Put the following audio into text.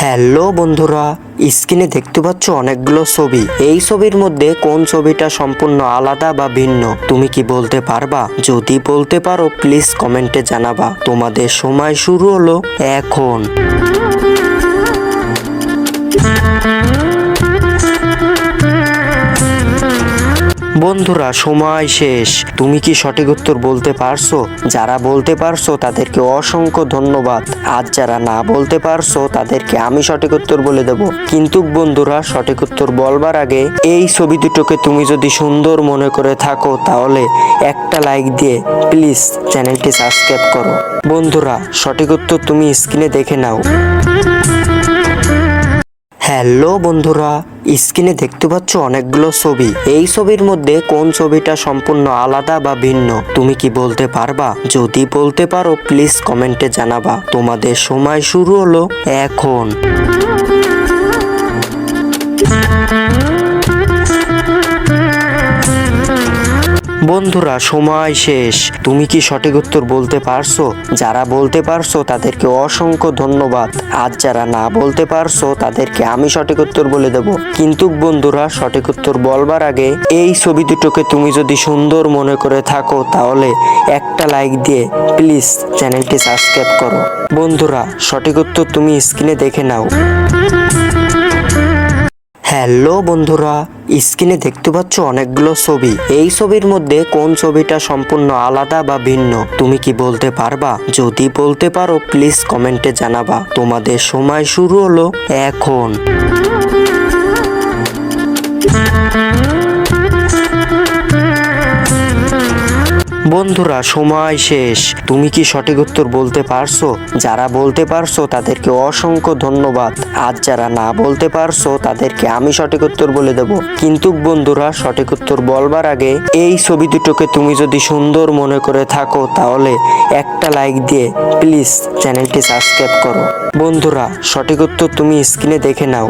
Hello বন্ধুরা, স্ক্রিনে দেখতে পাচ্ছ অনেকগুলো ছবি। এই ছবির মধ্যে কোন ছবিটা সম্পূর্ণ আলাদা বা ভিন্ন তুমি কি বলতে পারবা? যদি বলতে পারো প্লিজ কমেন্টে জানাবা। তোমাদের সময় শুরু হলো এখন। বন্ধুরা সময় শেষ। তুমি কি সঠিক উত্তর বলতে পারছো? যারা বলতে পারছো তাদেরকে অসংখ্য ধন্যবাদ। আর যারা না বলতে পারছো তাদেরকে আমি সঠিক উত্তর বলে দেব। কিন্তু বন্ধুরা সঠিক উত্তর বলবার আগে এই ছবি দুটোকে তুমি যদি সুন্দর মনে করে থাকো তাহলে একটা লাইক দিয়ে প্লিজ চ্যানেলটি সাবস্ক্রাইব করো। বন্ধুরা সঠিক উত্তর তুমি স্ক্রিনে দেখে নাও। হ্যালো বন্ধুরা, স্ক্রিনে দেখতে পাচ্ছ অনেকগুলো ছবি। এই ছবির মধ্যে কোন ছবিটা সম্পূর্ণ আলাদা বা ভিন্ন তুমি কি বলতে পারবা? যদি বলতে পারো প্লিজ কমেন্টে জানাবা। তোমাদের সময় শুরু হলো এখন। বন্ধুরা সময় শেষ। তুমি কি সঠিক উত্তর বলতে পারছো? যারা বলতে পারছো তাদেরকে অসংখ্য ধন্যবাদ। আর যারা না বলতে পারছো তাদেরকে আমি সঠিক উত্তর বলে দেব। কিন্তু বন্ধুরা সঠিক উত্তর বলবার আগে এই ছবি দুটোকে তুমি যদি সুন্দর মনে করে থাকো তাহলে একটা লাইক দিয়ে প্লিজ চ্যানেলটি সাবস্ক্রাইব করো। বন্ধুরা সঠিক উত্তর তুমি স্ক্রিনে দেখে নাও। হ্যালো বন্ধুরা, স্ক্রিনে দেখতে পাচ্ছ অনেকগুলো ছবি। এই ছবির মধ্যে কোন ছবিটা সম্পূর্ণ আলাদা বা ভিন্ন তুমি কি বলতে পারবা? যদি বলতে পারো প্লিজ কমেন্টে জানাবা। তোমাদের সময় শুরু হলো এখন। বন্ধুরা সময় শেষ। তুমি কি সঠিক উত্তর বলতে পারছো? যারা বলতে পারছো তাদেরকে অসংখ্য ধন্যবাদ। আর যারা না বলতে পারছো তাদেরকে আমি সঠিক উত্তর বলে দেব। কিন্তু বন্ধুরা সঠিক উত্তর বলবার আগে এই ছবি দুটোকে তুমি যদি সুন্দর মনে করে থাকো তাহলে একটা লাইক দিয়ে প্লিজ চ্যানেলটি সাবস্ক্রাইব করো। বন্ধুরা সঠিক উত্তর তুমি স্ক্রিনে দেখে নাও।